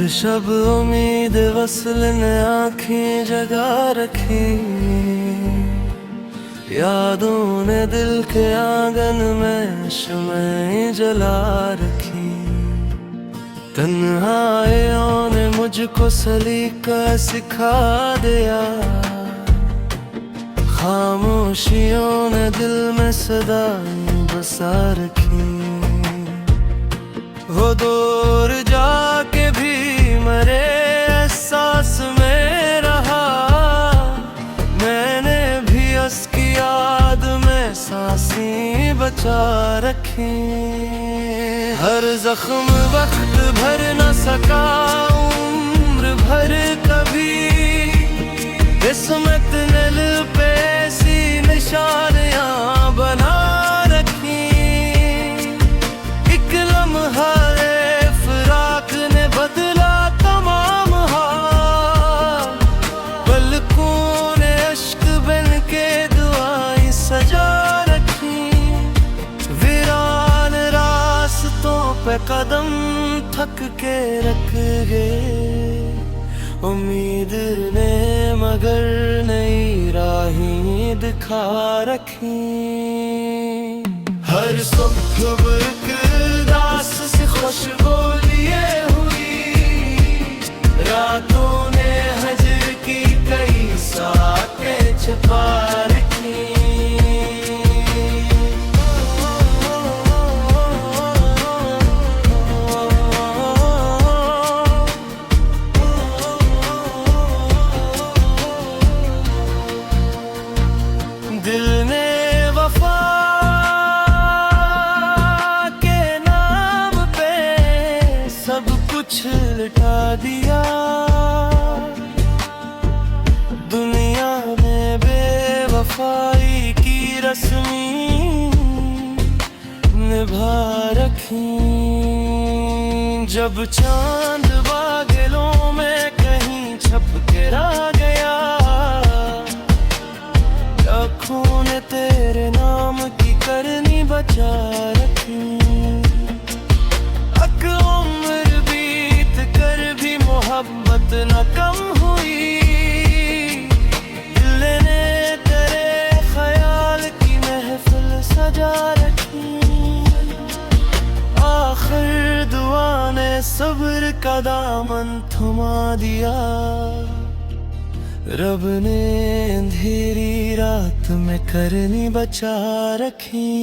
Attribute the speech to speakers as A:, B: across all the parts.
A: हर शब उम्मीद वसल ने आँखें जगा रखी, यादों ने दिल के आंगन में शम्में जला रखी। तन्हाइयों ने मुझको सलीका सिखा दिया, खामोशियों ने दिल में सदाएं बसा रखी। वो दूर जाके भी मेरे एहसास में रहा, मैंने भी उसकी याद में सांसें बचा रखी। हर जख्म वक्त भर न सका उम्र भर कभी, किस्मत ने दिल पे ऐसी निशानियां बना रखी। एक लम्हा फिराक ने बदला तमाम हाल, पलकों ने अश्क बन के दुआएं सजा रखी। वीरान रास्तों पे कदम थक के रख गए, उम्मीद ने मगर नई राहें दिखा रखी। हर सुबह एक दास से खुशबू लिए हुई, रातों ने हजर की कई साकें छुपा रखी। दिल ने वफा के नाम पे सब कुछ लुटा दिया, दुनिया में बेवफाई की रस्मी निभा रखी। जब चांद बादलों में कहीं छप के रह गया, आँखों ने तेरे नाम की करनी बचा रखी। अक उम्र बीत कर भी मोहब्बत न कम हुई, दिल ने तेरे ख्याल की महफिल सजा रखी। आखिर दुआ ने सब्र का दामन थमा दिया, रब ने अंधेरी रात में करनी बचा रखी।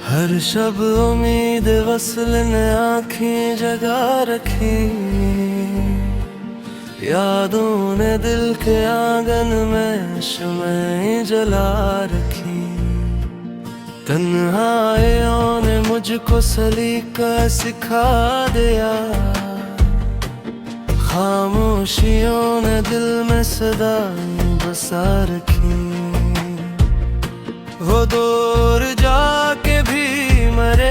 A: हर शब उम्मीद वसल ने आँखें जगा रखी, यादों ने दिल के आंगन में शम्में जला रखी। तन्हाइयों ने मुझको सलीका सिखा दिया, खामोशियों ने दिल में सदाएं बसा रखी। वो दूर जाके भी मेरे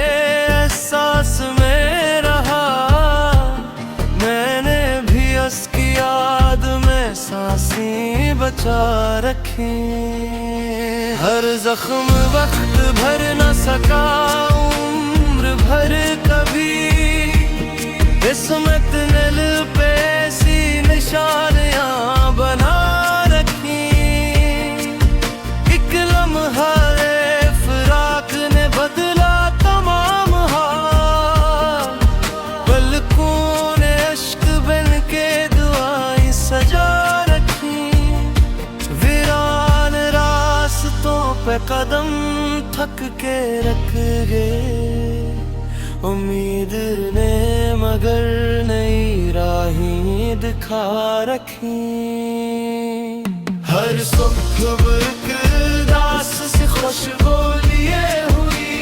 A: एहसास में रहा, मैंने भी उसकी याद में सांसें बचा रखी। हर जख्म वक्त भर न सका उम्र भर कभी, किस्मत ने दिल पे ऐसी निशानियां बना रखी। एक लम्हा फिराक ने बदला तमाम हाल, पलकों ने अश्क बन के दुआएं सजा रखी। वीरान रास्तों पे कदम थक के रख गए, उम्मीद ने मगर नई राहें दिखा रखी। हर सुबह एक दास से खुशबू लिए हुई,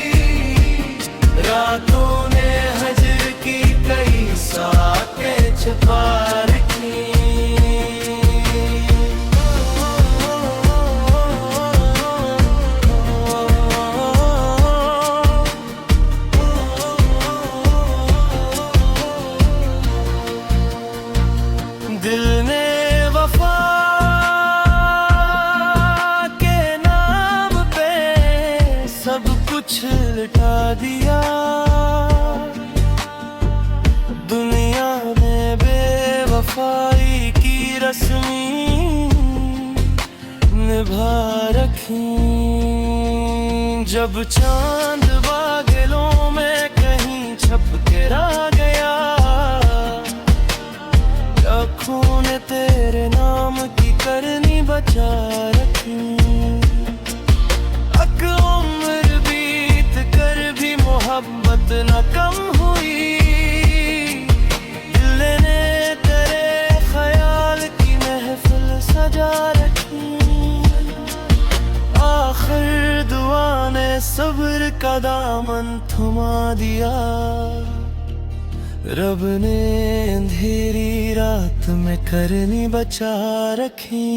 A: रातों ने हजर बेवफाई की रस्मी निभा रखी। जब चांद बादलों में कहीं छप के रह गया, आँखों ने तेरे नाम की करनी बचा रखी। अक उम्र बीत कर भी मोहब्बत न कम हुई, दिल ने तेरे ख्याल की महफिल सजा रखी। आखिर दुआ ने सब्र का दामन थमा दिया, रब ने अंधेरी रात में करनी बचा रखी।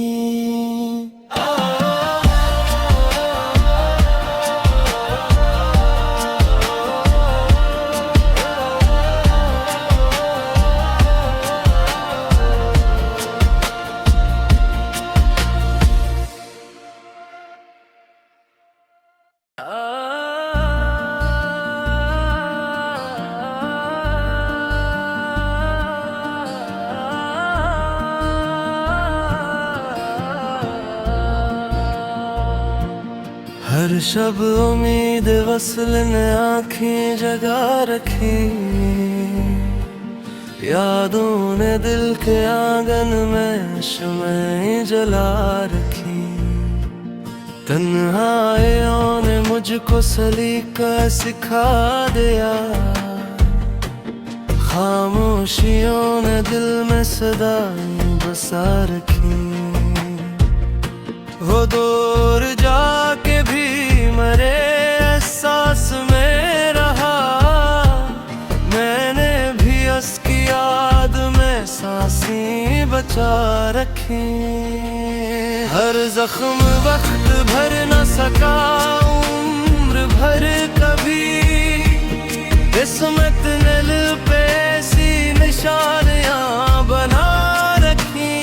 A: हर शब उम्मीद वसल ने आँखें जगा रखी, यादों ने दिल के आंगन में शम्में जला रखी। तन्हाइयों ने मुझको सलीका सिखा दिया, खामोशियों ने दिल में सदाएं बसा रखी। वो दूर जाके भी मेरे एहसास में रहा, मैंने भी उसकी याद में सांसें बचा रखी। हर जख्म वक्त भर न सका उम्र भर कभी, किस्मत ने दिल पे ऐसी निशानियां बना रखी।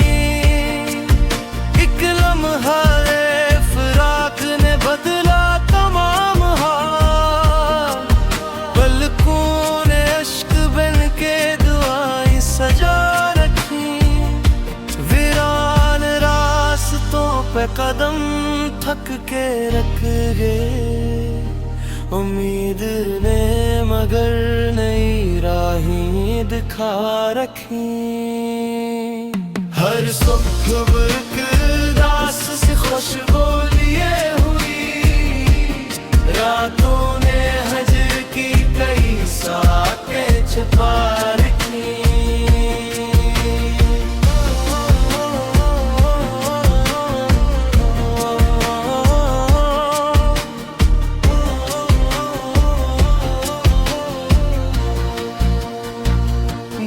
A: एक लम्हा फिराक ने बदला तमाम हाल, पलकों ने अश्क बन के दुआएं सजा रखी। वीरान रास्तों पे कदम थक के रख गए, उम्मीद ने मगर नई राहें दिखा रखी। हर सुबह एक दास से खुशबू लिए हुई, रातों ने हजर की कई साकें छुपा रखी।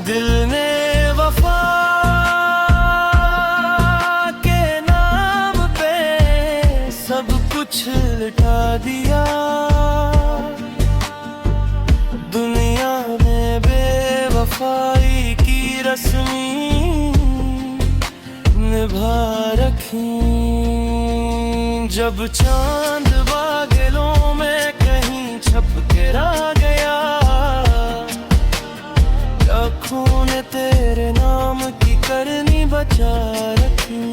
A: दिल ने वफा के नाम पे सब कुछ लुटा दिया, दुनिया में बेवफाई की रस्मी निभा रखी। जब चांद बादलों में कहीं छप के रह गया, आँखों ने तेरे नाम की करनी बचा रखी।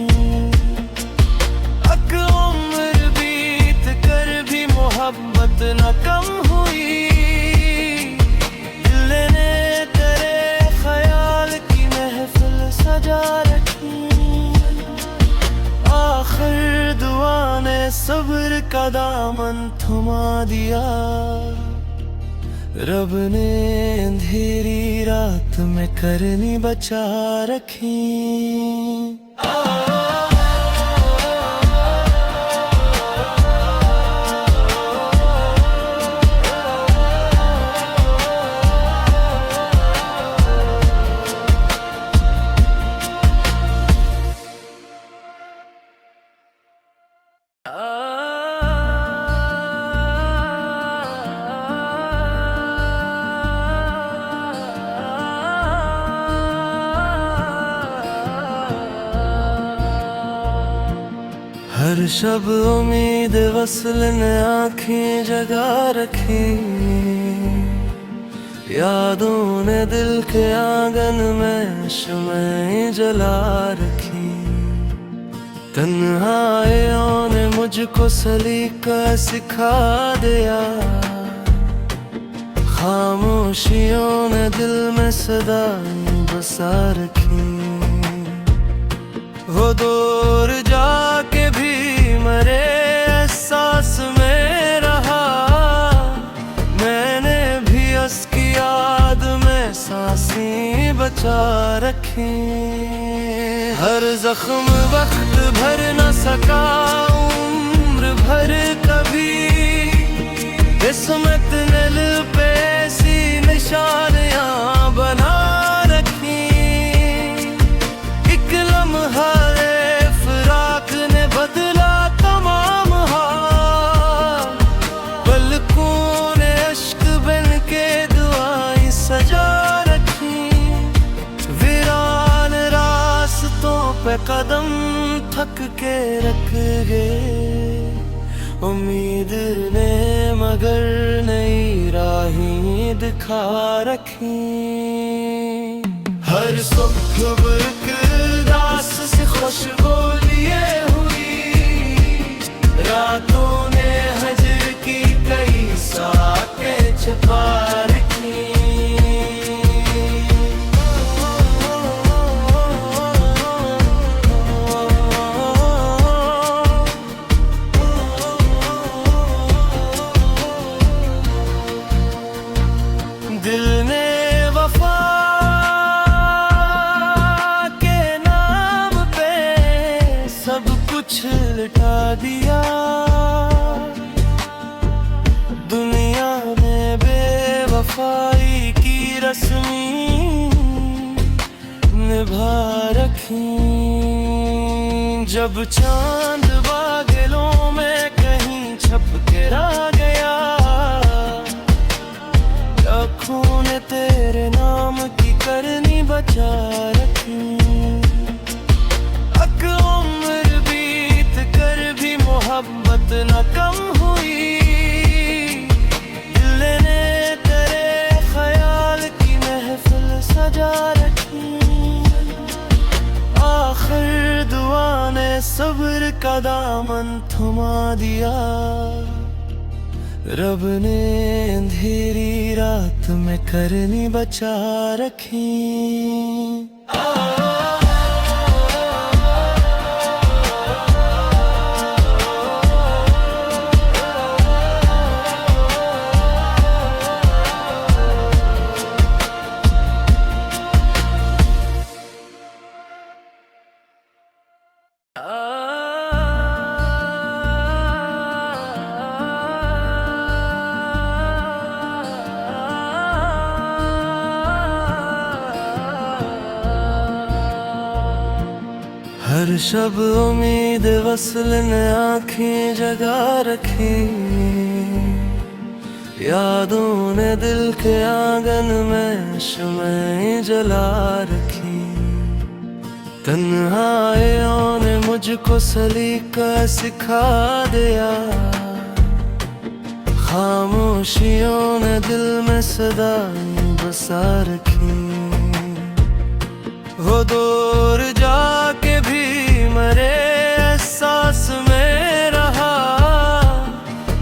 A: अक उम्र बीत कर भी मोहब्बत न कम हुई, दिल ने तेरे ख्याल की महफिल सजा रखी। आखिर दुआ ने सब्र का दामन थमा दिया, रब ने अंधेरी रात में करनी बचा रखी। हर शब उम्मीद वसल ने आँखें जगा रखी, यादों ने दिल के आंगन में शम्में जला रखी। तन्हाइयों ने मुझको सलीका सिखा दिया। खामोशियों ने दिल में सदाएं बसा रखी। वो दूर जाके भी मेरे एहसास में रहा। मैंने भी उसकी याद में सांसें बचा रखी। हर जख्म वक्त भर न सका उम्र भर कभी। किस्मत ने दिल पे ऐसी निशानियां बना रखी। एक लम्हा फिराक ने बदला तमाम हाल। पलकों ने अश्क बन के दुआएं सजा रखी। वीरान रास्तों पे कदम थक के रख गए। उम्मीद ने मगर नई राहें दिखा रखी। हर सुबह एक दास से खुशबू लिए हुई। रातों ने हजर की कई साकें छुपा रखी। दिल ने वफा के नाम पे सब कुछ लुटा दिया। दुनिया में बेवफाई की रस्मी निभा रखी। जब चांद बादलों में कहीं छप के रह गया। आँखों ने तेरे नाम की करनी बचा रखी। अक उम्र बीत कर भी मोहब्बत न कम हुई। दिल ने तेरे ख्याल की महफिल सजा रखी। आखिर दुआ ने सब्र का दामन थमा दिया। रब ने अंधेरी रात में करनी बचा रखी। हर शब उम्मीद वसल ने आँखें जगा रखी। यादों ने दिल के आंगन में शम्में जला रखी। तन्हाइयों ने मुझको सलीका सिखा दिया। खामोशियों ने दिल में सदाएं बसा रखी। वो दूर जाके भी मेरे एहसास में रहा।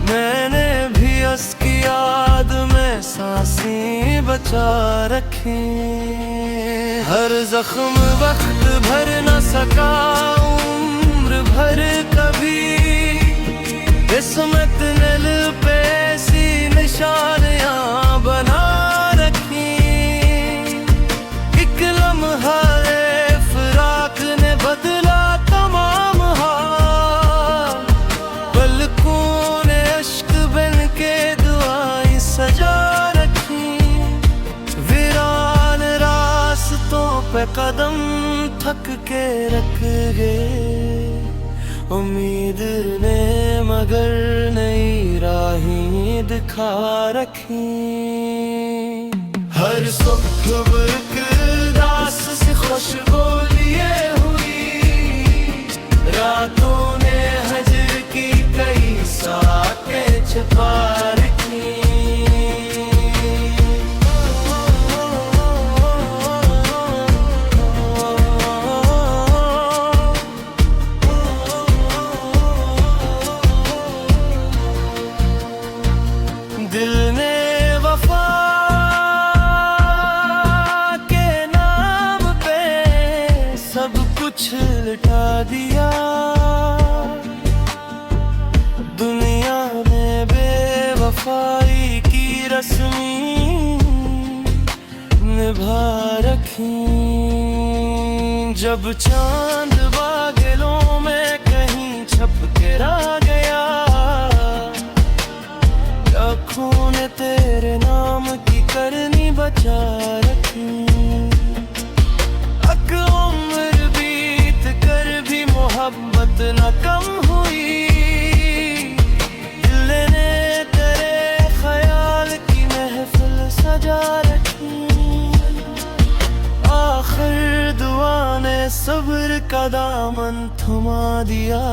A: मैंने भी उसकी याद में सांसें बचा रखी। हर जख्म वक्त भर न सका उम्र भर कभी। किस्मत ने दिल पे ऐसी निशानियां बना रखी। एक लम्हा फिराक ने बदला तमाम हाल। पलकों ने अश्क बन के दुआएं सजा रखी। वीरान रास्तों पे कदम थक के रख गए। उम्मीद ने मगर नई राहें दिखा रखी। हर सुबह एक दास से खुशबू लिए हुई। रातों ने हजर की कई साकें छुपा रखी। निभा रखी। जब चांद बादलों में कहीं छप के रह गया, आँखों ने तेरे नाम की करनी बचा रखी। अक उम्र बीत कर भी मोहब्बत न कम हुई, दिल ने तेरे ख्याल की महफिल सजा रखी। आखिर दुआ ने सब्र का दामन थमा दिया,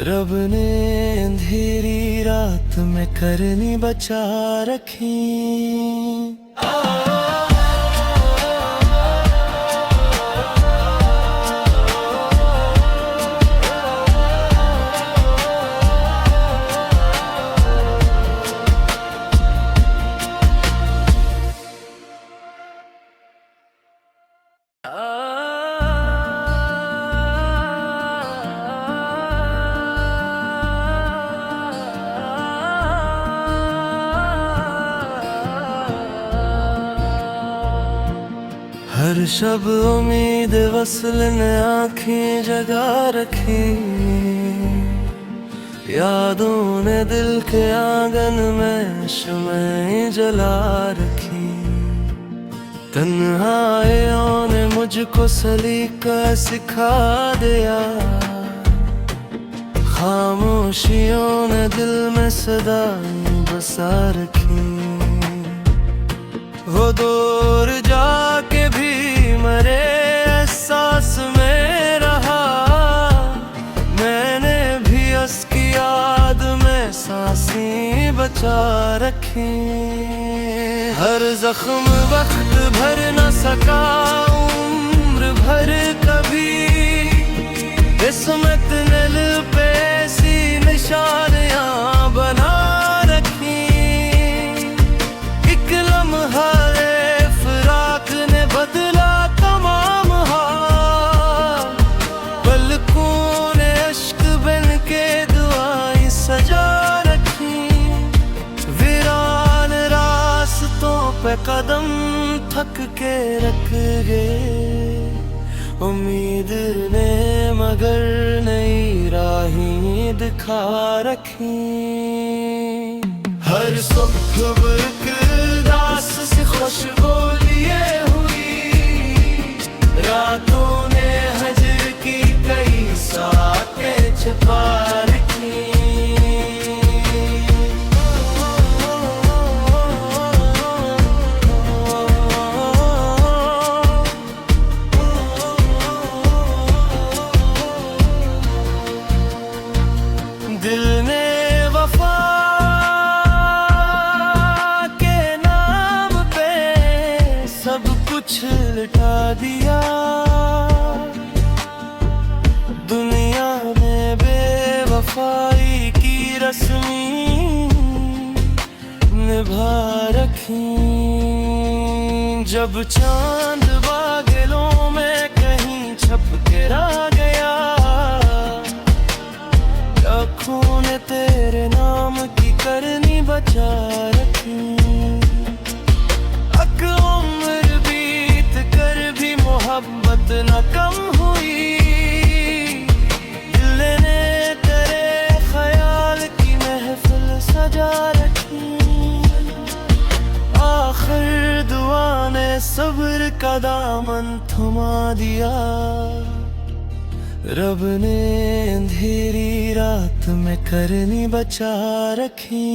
A: रब ने अंधेरी रात में करनी बचा रखी। हर शब उम्मीद वसल ने आँखें जगा रखी, यादों ने दिल के आंगन में शम्में जला रखी। तन्हाइयों ने मुझको सलीका सिखा दिया, खामोशियों ने दिल में सदाएं बसा रखी। वो दूर जाके भी मरे एहसास में रहा, मैंने भी उसकी याद में सांसें बचा रखी। हर जख्म वक्त भर न सका उम्र भर कभी, किस्मत ने दिल पे ऐसी निशानियां बना रखी। एक लम्हा फिराक ने बदला तमाम हाल, पलकों ने अश्क बन के दुआएं सजा रखी। वीरान रास्तों पे कदम थक के रख गए, उम्मीद ने मगर नई राहें दिखा रखी। हर सुबह एक दास से खुशबू लिए हुई, रातों ने हजर की कई साकें छुपा रखी। दिल ने वफा के नाम पे सब कुछ लुटा दिया, दुनिया में बेवफाई की रस्मी निभा रखी। जब चांद बादलों में कहीं छप के रह गया, आँखों ने तेरे नाम की करनी बचा रखी। अक उम्र बीत कर भी मोहब्बत न कम हुई, दिल ने तेरे ख्याल की महफिल सजा रखी। आखिर दुआ ने सब्र का दामन थमा दिया, रब ने अंधेरी रात में करनी बचा रखी।